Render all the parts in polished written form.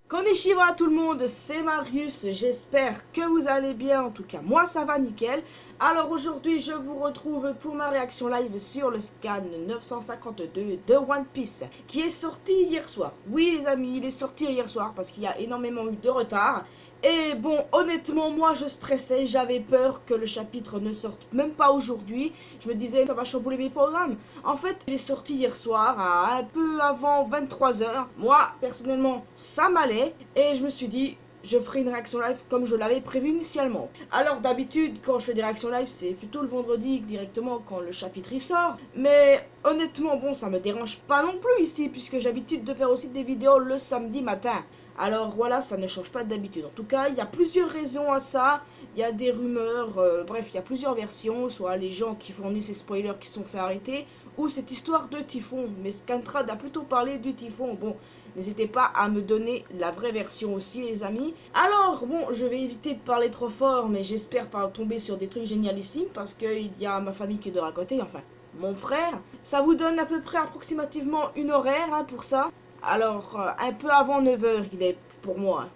Konnichiwa tout le monde, c'est Marius, j'espère que vous allez bien, en tout cas moi ça va nickel. Alors aujourd'hui je vous retrouve pour ma réaction live sur le scan 952 de One Piece qui est sorti hier soir. Oui les amis, il est sorti hier soir parce qu'il y a énormément eu de retard. Et bon, honnêtement, moi je stressais, j'avais peur que le chapitre ne sorte même pas aujourd'hui. Je me disais, ça va chambouler mes programmes. En fait, il est sorti hier soir à un peu avant 23 h. Moi, personnellement, ça m'allait. Et je me suis dit, je ferai une réaction live comme je l'avais prévu initialement. Alors d'habitude, quand je fais des réactions live, c'est plutôt le vendredi directement quand le chapitre y sort. Mais honnêtement, bon, ça me dérange pas non plus ici, puisque j'ai l'habitude de faire aussi des vidéos le samedi matin. Alors voilà, ça ne change pas d'habitude. En tout cas, il y a plusieurs raisons à ça. Il y a des rumeurs, bref, il y a plusieurs versions. Soit les gens qui fournissent ces spoilers qui sont fait arrêter, ou cette histoire de typhon. Mais Scantrad a plutôt parlé du typhon. Bon, n'hésitez pas à me donner la vraie version aussi, les amis. Alors, bon, je vais éviter de parler trop fort, mais j'espère pas tomber sur des trucs génialissimes, parce qu'il y a ma famille qui est de à côté, enfin, mon frère. Ça vous donne à peu près approximativement une horaire hein, pour ça. Alors, un peu avant 9 h, il est pour moi.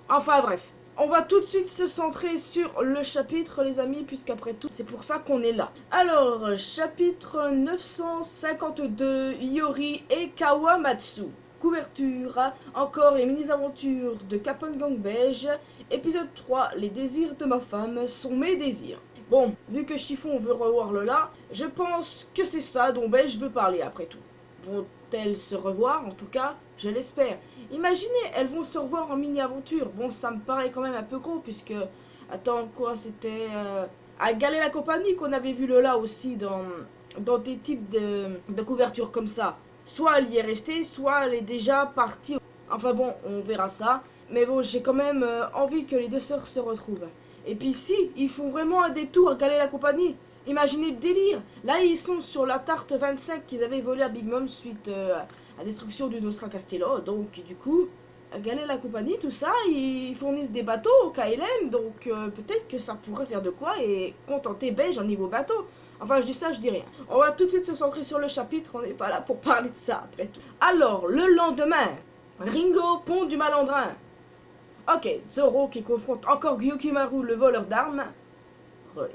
Enfin bref, on va tout de suite se centrer sur le chapitre, les amis, puisqu'après tout, c'est pour ça qu'on est là. Alors, chapitre 952, Iori et Kawamatsu. Couverture, encore les mini-aventures de Kappa-Gang Beige. Épisode 3, les désirs de ma femme sont mes désirs. Bon, vu que Chiffon veut revoir Lola, je pense que c'est ça dont Beige veut parler après tout. Vont-elles se revoir? En tout cas, je l'espère. Imaginez, elles vont se revoir en mini-aventure. Bon, ça me paraît quand même un peu gros, puisque... Attends, quoi, c'était... à Galer la compagnie qu'on avait vu Lola aussi dans des types de couvertures comme ça. Soit elle y est restée, soit elle est déjà partie. Enfin bon, on verra ça. Mais bon, j'ai quand même envie que les deux sœurs se retrouvent. Et puis si, ils font vraiment un détour à Galer la compagnie. Imaginez le délire. Là, ils sont sur la tarte 25 qu'ils avaient volée à Big Mom suite à la destruction du Nostra Castello. Donc, du coup, Galer la compagnie, tout ça, ils fournissent des bateaux au KLM. Donc, peut-être que ça pourrait faire de quoi et contenter Beige en niveau bateau. Enfin, je dis ça, je dis rien. On va tout de suite se centrer sur le chapitre. On n'est pas là pour parler de ça, après tout. Alors, le lendemain, Ringo, pont du Malandrin. Ok, Zoro qui confronte encore Gyukimaru, le voleur d'armes.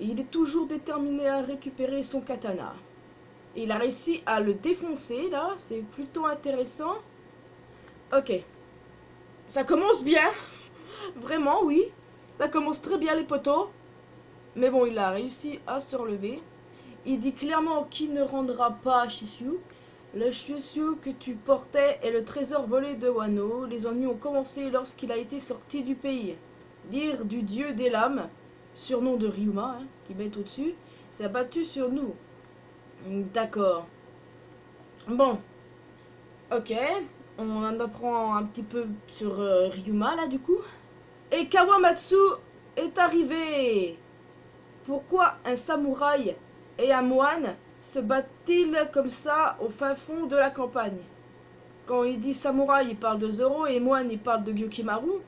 Il est toujours déterminé à récupérer son katana. Il a réussi à le défoncer, là. C'est plutôt intéressant. Ok. Ça commence bien. Vraiment, oui. Ça commence très bien, les poteaux. Mais bon, il a réussi à se relever. Il dit clairement qu'il ne rendra pas Shishu. Le Shishu que tu portais est le trésor volé de Wano. Les ennuis ont commencé lorsqu'il a été sorti du pays. L'ire du dieu des lames, surnom de Ryuma, hein, qui met au-dessus, s'est abattu sur nous. D'accord. Bon. Ok. On en apprend un petit peu sur Ryuma, là, du coup. Et Kawamatsu est arrivé. Pourquoi un samouraï et un moine se battent-ils comme ça au fin fond de la campagne? Quand il dit samouraï, il parle de Zoro, et moine, il parle de Gyukimaru.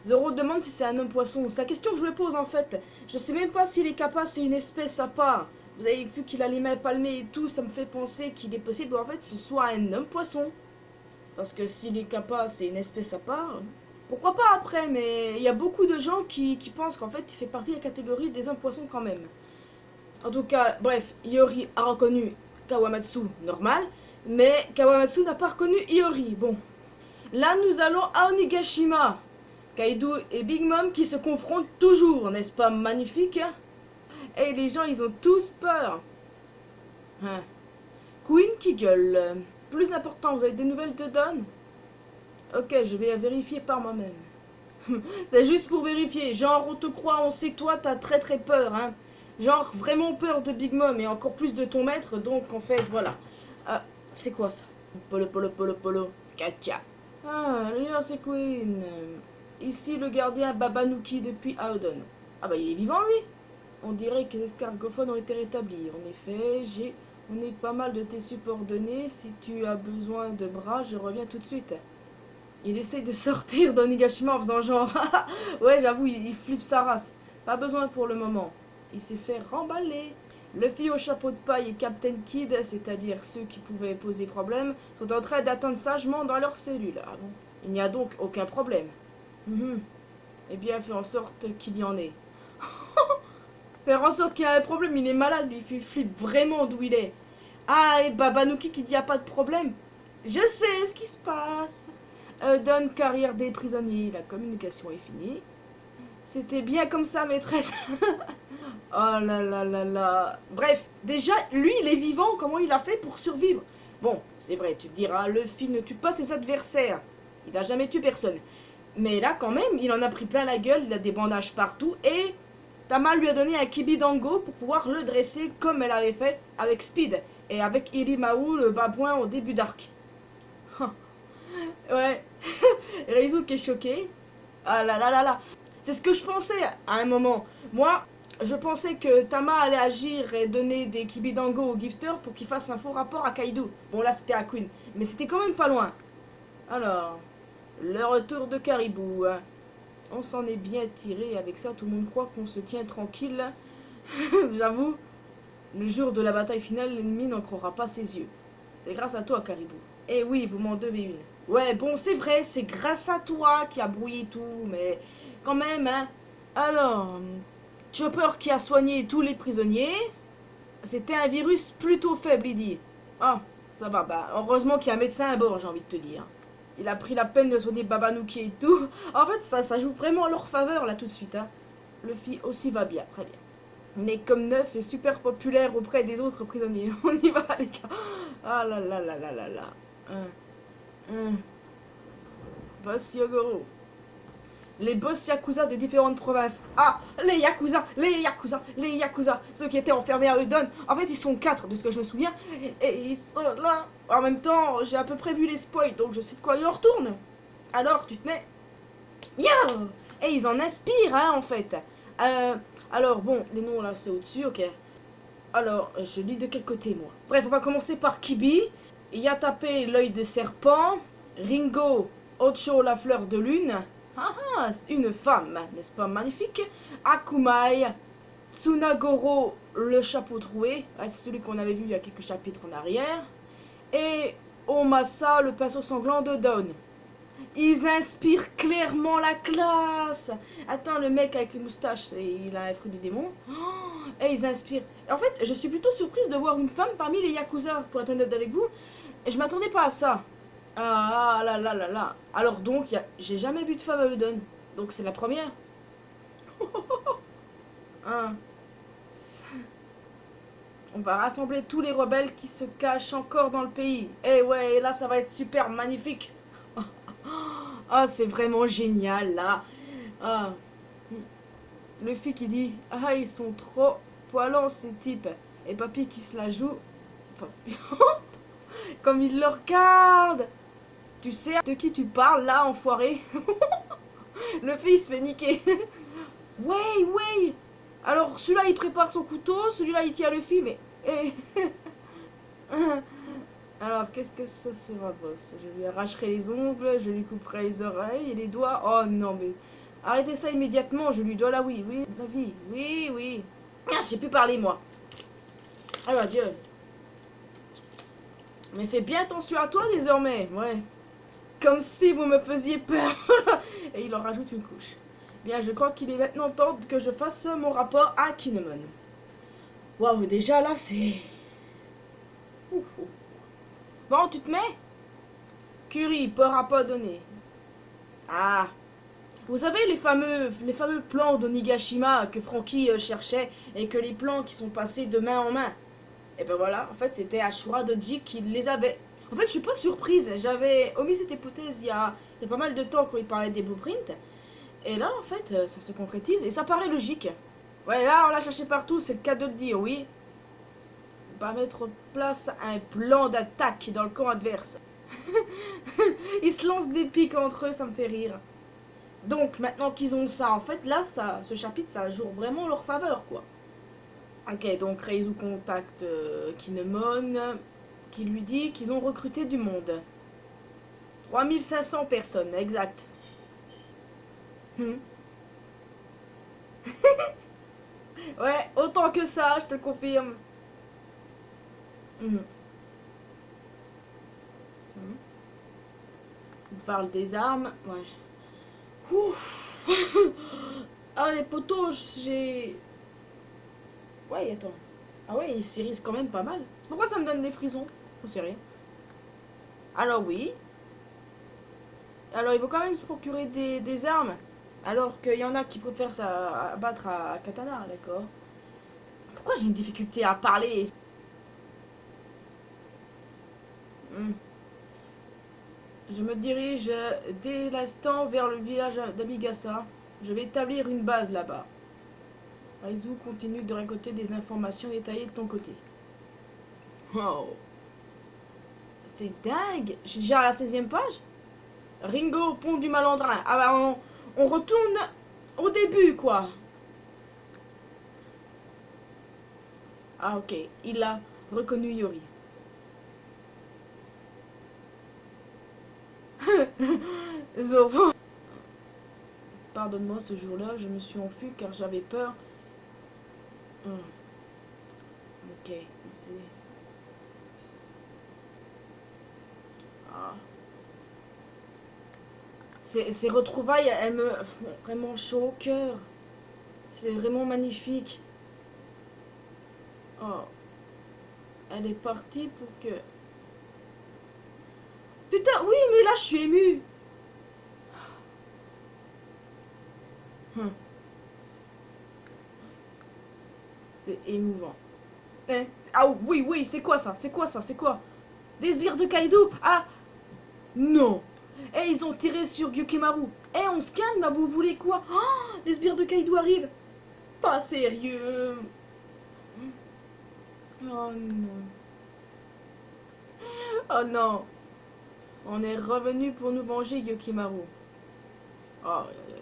Zoro demande si c'est un homme poisson. C'est la question que je me pose en fait. Je sais même pas si les kappas c'est une espèce à part. Vous avez vu qu'il a les mains palmées et tout, ça me fait penser qu'il est possible en fait ce soit un homme poisson. Parce que si les kappas c'est une espèce à part, pourquoi pas après, mais il y a beaucoup de gens qui pensent qu'en fait il fait partie de la catégorie des hommes poissons quand même. En tout cas, bref, Iori a reconnu Kawamatsu normal, mais Kawamatsu n'a pas reconnu Iori. Bon, là nous allons à Onigashima. Kaido et Big Mom qui se confrontent toujours, n'est-ce pas magnifique? Et les gens, ils ont tous peur. Hein. Queen qui gueule. Plus important, vous avez des nouvelles de Don? Ok, je vais vérifier par moi-même. C'est juste pour vérifier. Genre, on te croit, on sait que toi, t'as très très peur. Hein. Genre, vraiment peur de Big Mom et encore plus de ton maître. Donc, en fait, voilà. C'est quoi ça? Polo, polo, polo, polo. Katia. Ah, là, c'est Queen. Ici, le gardien Babanuki depuis Aodon. Ah bah, il est vivant, lui. On dirait que les escargophones ont été rétablis. En effet, on est pas mal de tes subordonnés. Si tu as besoin de bras, je reviens tout de suite. Il essaye de sortir d'Onigashima en faisant genre... ouais, j'avoue, il flippe sa race. Pas besoin pour le moment. Il s'est fait remballer. Luffy au chapeau de paille et Captain Kidd, c'est-à-dire ceux qui pouvaient poser problème, sont en train d'attendre sagement dans leur cellule. Ah bon? Il n'y a donc aucun problème. Eh bien, fais en sorte qu'il y en ait. Faire en sorte qu'il y ait un problème, il est malade, lui, il flippe vraiment d'où il est. Ah, et Babanuki qui dit y a pas de problème. Je sais ce qui se passe. Donne carrière des prisonniers, la communication est finie. C'était bien comme ça, maîtresse. Oh là là là là. Bref, déjà, lui, il est vivant, comment il a fait pour survivre? Bon, c'est vrai, tu te diras, Luffy ne tue pas ses adversaires. Il n'a jamais tué personne. Mais là, quand même, il en a pris plein la gueule, il a des bandages partout, et Tama lui a donné un Kibidango pour pouvoir le dresser comme elle avait fait avec Speed, et avec Irimaru, le babouin, au début d'arc. Ouais, Reizu qui est choqué. Ah là là là là. C'est ce que je pensais à un moment. Moi, je pensais que Tama allait agir et donner des Kibidango au gifter pour qu'il fasse un faux rapport à Kaido. Bon là c'était à Queen, mais c'était quand même pas loin. Alors, le retour de Caribou. On s'en est bien tiré avec ça, tout le monde croit qu'on se tient tranquille. J'avoue, le jour de la bataille finale, l'ennemi n'en croira pas ses yeux. C'est grâce à toi, Caribou. Eh oui, vous m'en devez une. Ouais, bon, c'est vrai, c'est grâce à toi qui a brouillé tout, mais quand même, hein. Alors, Chopper qui a soigné tous les prisonniers, c'était un virus plutôt faible, il dit. Ah, ça va, bah, heureusement qu'il y a un médecin à bord, j'ai envie de te dire. Il a pris la peine de soigner Babanuki et tout. En fait, ça joue vraiment à leur faveur, là, tout de suite, hein. Luffy aussi va bien, très bien. Il est comme neuf et super populaire auprès des autres prisonniers. On y va, les gars. Ah là là là là là là. Boss Yogoro. Les boss Yakuza des différentes provinces. Ah, les Yakuza, les Yakuza, les Yakuza. Ceux qui étaient enfermés à Udon. En fait, ils sont 4 de ce que je me souviens. Et ils sont là. En même temps, j'ai à peu près vu les spoils, donc je sais de quoi il en retourne. Alors, tu te mets... Yo. Et ils en inspirent, hein, en fait. Alors, bon, les noms, là, c'est au-dessus, ok. Alors, je lis de quel côté, moi? Bref, on va commencer par Kibi. Yatape, l'œil de serpent. Ringo, Ocho, la fleur de lune. Ah ah, une femme, n'est-ce pas magnifique? Akumai, Tsunagoro, le chapeau troué. Ah, c'est celui qu'on avait vu il y a quelques chapitres en arrière. Et Omasa, le pinceau sanglant de Dawn. Ils inspirent clairement la classe. Attends, le mec avec les moustaches, il a un fruit du démon. Oh, et ils inspirent. En fait, je suis plutôt surprise de voir une femme parmi les Yakuza, pour être honnête avec vous. Et je m'attendais pas à ça. Ah là là là là. Alors donc, j'ai jamais vu de femme à Udon. Donc c'est la première. Hein. On va rassembler tous les rebelles qui se cachent encore dans le pays. Et ouais, et là ça va être super magnifique. Ah, c'est vraiment génial là. Ah. Luffy qui dit, ah, ils sont trop poilants ces types. Et Papy qui se la joue. Comme il le regarde. Tu sais de qui tu parles là, enfoiré? Luffy se fait niquer. Ouais, ouais. Alors celui-là il prépare son couteau, celui-là il tient Luffy, mais... Alors qu'est-ce que ça sera, boss? Je lui arracherai les ongles, je lui couperai les oreilles et les doigts. Oh non mais... Arrêtez ça immédiatement, je lui dois la oui, la vie. Oui, oui. Ah, je sais plus parler moi. Alors adieu. Mais fais bien attention à toi désormais, ouais. Comme si vous me faisiez peur. Et il en rajoute une couche. Bien, je crois qu'il est maintenant temps que je fasse mon rapport à Kinemon. Waouh, déjà là, c'est... Bon, tu te mets? Curie, port à pas donné. Ah. Vous savez les fameux plans d'Onigashima que Franky cherchait et que les plans qui sont passés de main en main. Et ben voilà, en fait, c'était Ashura Doji qui les avait... En fait, je suis pas surprise. J'avais omis cette hypothèse il y a pas mal de temps quand il parlait des blueprints. Et là, en fait, ça se concrétise et ça paraît logique. Ouais, là, on l'a cherché partout, c'est le cas de le dire, oui. On va mettre en place un plan d'attaque dans le camp adverse. Ils se lancent des pics entre eux, ça me fait rire. Donc, maintenant qu'ils ont ça, en fait, là, ce chapitre, ça joue vraiment en leur faveur, quoi. Ok, donc Reizu contacte Kinemon, qui lui dit qu'ils ont recruté du monde. 3500 personnes, exact. Hmm. Ouais, autant que ça, je te confirme. Hmm. Hmm. Il parle des armes, ouais. Ouh. Ah, les potos, j'ai... Ouais, attends. Ah ouais, il s'irise quand même pas mal. C'est pourquoi ça me donne des frissons. Je sais rien. Alors oui. Alors il faut quand même se procurer des armes. Alors qu'il y en a qui préfèrent ça battre à katana, d'accord. Pourquoi j'ai une difficulté à parler? Hmm. Je me dirige dès l'instant vers le village d'Amigasa. Je vais établir une base là-bas. Aizu continue de récolter des informations détaillées de ton côté. Oh, c'est dingue! Je suis déjà à la 16e page? Ringo au pont du Malandrin. Ah bah on retourne au début quoi. Ah ok, il a reconnu Yori. Zoro. Pardonne-moi, ce jour-là, je me suis enfui car j'avais peur. Hmm. Ok, c'est... Ah. Ces retrouvailles, elles me font vraiment chaud au cœur. C'est vraiment magnifique. Oh, elle est partie pour que... Putain, oui, mais là, je suis émue. Hum, c'est émouvant. Ah oui, oui, c'est quoi ça? C'est quoi ça? C'est quoi? Des sbires de Kaido? Ah, non. Eh, ils ont tiré sur Gyokimaru. Eh, on se calme, là, vous voulez quoi? Oh, les sbires de Kaido arrivent. Pas sérieux. Oh non. Oh non. On est revenu pour nous venger, Gyokimaru. Oh, aïe, aïe, aïe.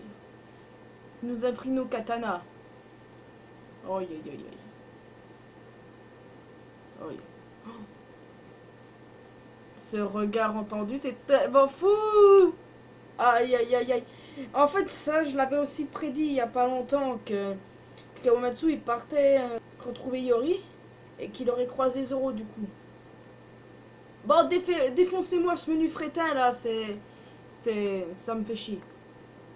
Il nous a pris nos katanas. Oh, aïe, aïe, aïe. Aïe. Oh, ce regard entendu, c'est tellement fou. Aïe, aïe, aïe, aïe. En fait, ça, je l'avais aussi prédit il y a pas longtemps que Kawamatsu, il partait retrouver Yori et qu'il aurait croisé Zoro, du coup. Bon, défoncez-moi ce menu frétin, là, ça me fait chier.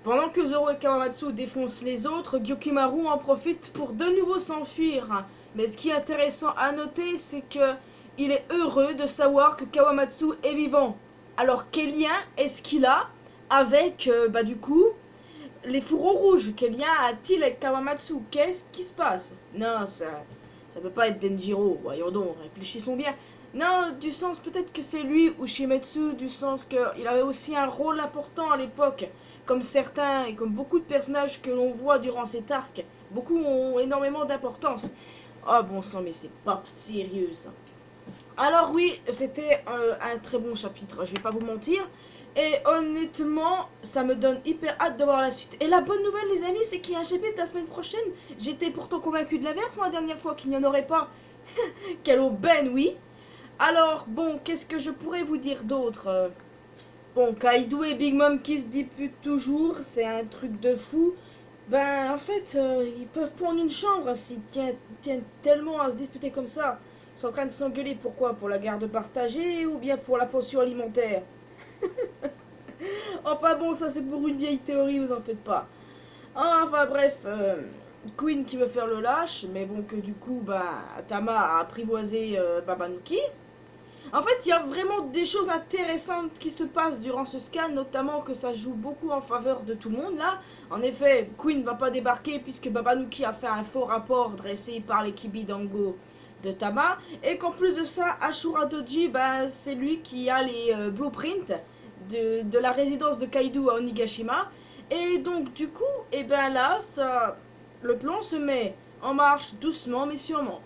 Pendant que Zoro et Kawamatsu défoncent les autres, Gyokimaru en profite pour de nouveau s'enfuir. Mais ce qui est intéressant à noter, c'est que il est heureux de savoir que Kawamatsu est vivant. Alors quel lien est-ce qu'il a avec, bah du coup, les fourreaux rouges? Quel lien a-t-il avec Kawamatsu? Qu'est-ce qui se passe? Non, ça peut pas être Denjiro, voyons donc, réfléchissons bien. Non, du sens peut-être que c'est lui ou Shimetsu, du sens qu'il avait aussi un rôle important à l'époque, comme certains et comme beaucoup de personnages que l'on voit durant cet arc. Beaucoup ont énormément d'importance. Oh bon sang, mais c'est pas sérieux ça. Alors oui, c'était un très bon chapitre, je vais pas vous mentir. Et honnêtement, ça me donne hyper hâte de voir la suite. Et la bonne nouvelle les amis, c'est qu'il y a un chapitre la semaine prochaine. J'étais pourtant convaincu de l'inverse moi la dernière fois qu'il n'y en aurait pas. Quelle aubaine, oui. Alors, bon, qu'est-ce que je pourrais vous dire d'autre? Bon, Kaido et Big Mom qui se disputent toujours, c'est un truc de fou. Ben, en fait, ils peuvent prendre une chambre s'ils tiennent tellement à se disputer comme ça. Ils sont en train de s'engueuler, pourquoi? Pour la garde partagée ou bien pour la pension alimentaire? Enfin bon, ça c'est pour une vieille théorie, vous en faites pas. Enfin bref, Queen qui veut faire le lâche, mais bon que du coup, bah, Tama a apprivoisé Babanuki. En fait, il y a vraiment des choses intéressantes qui se passent durant ce scan, notamment que ça joue beaucoup en faveur de tout le monde là. En effet, Queen va pas débarquer puisque Babanuki a fait un faux rapport dressé par les Kibidango de Tama, et qu'en plus de ça, Ashura Doji, ben, c'est lui qui a les blueprints de la résidence de Kaido à Onigashima. Et donc du coup, et ben là, le plan se met en marche doucement mais sûrement.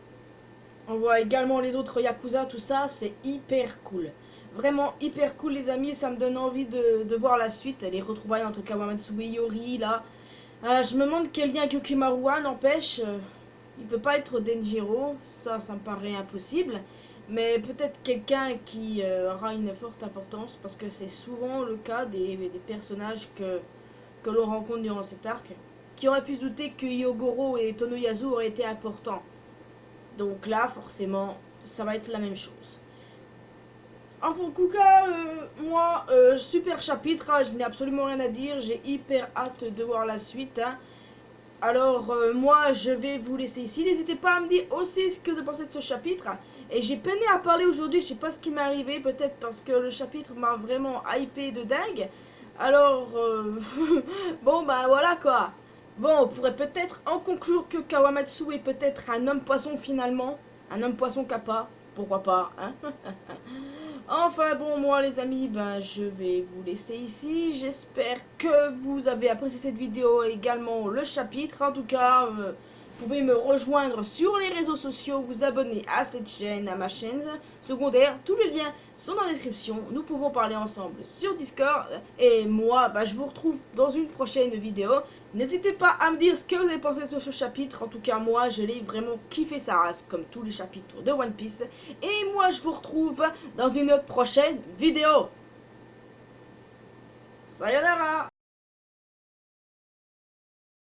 On voit également les autres Yakuza, tout ça, c'est hyper cool. Vraiment hyper cool les amis, ça me donne envie de voir la suite, les retrouvailles entre Kawamatsu et Yori là. Je me demande quel lien Gyokimaru a, n'empêche. Il peut pas être Denjiro, ça me paraît impossible. Mais peut-être quelqu'un qui aura une forte importance, parce que c'est souvent le cas des personnages que l'on rencontre durant cet arc. Qui aurait pu se douter que Hyogoro et Tonoyasu auraient été importants. Donc là, forcément, ça va être la même chose. En tout cas, moi, super chapitre, hein, je n'ai absolument rien à dire, j'ai hyper hâte de voir la suite. Hein. Alors, moi, je vais vous laisser ici. N'hésitez pas à me dire aussi ce que vous pensez de ce chapitre. Et j'ai peiné à parler aujourd'hui, je sais pas ce qui m'est arrivé, peut-être parce que le chapitre m'a vraiment hypé de dingue. Alors, bon, bah voilà quoi. Bon, on pourrait peut-être en conclure que Kawamatsu est peut-être un homme poisson finalement. Un homme poisson kappa, pourquoi pas, hein. Enfin bon, moi les amis, ben, je vais vous laisser ici. J'espère que vous avez apprécié cette vidéo et également le chapitre. En tout cas, vous pouvez me rejoindre sur les réseaux sociaux, vous abonner à cette chaîne, à ma chaîne secondaire. Tous les liens sont dans la description. Nous pouvons parler ensemble sur Discord. Et moi, ben, je vous retrouve dans une prochaine vidéo. N'hésitez pas à me dire ce que vous avez pensé de ce chapitre. En tout cas, moi, je l'ai vraiment kiffé sa race, comme tous les chapitres de One Piece. Et moi, je vous retrouve dans une prochaine vidéo. Sayonara!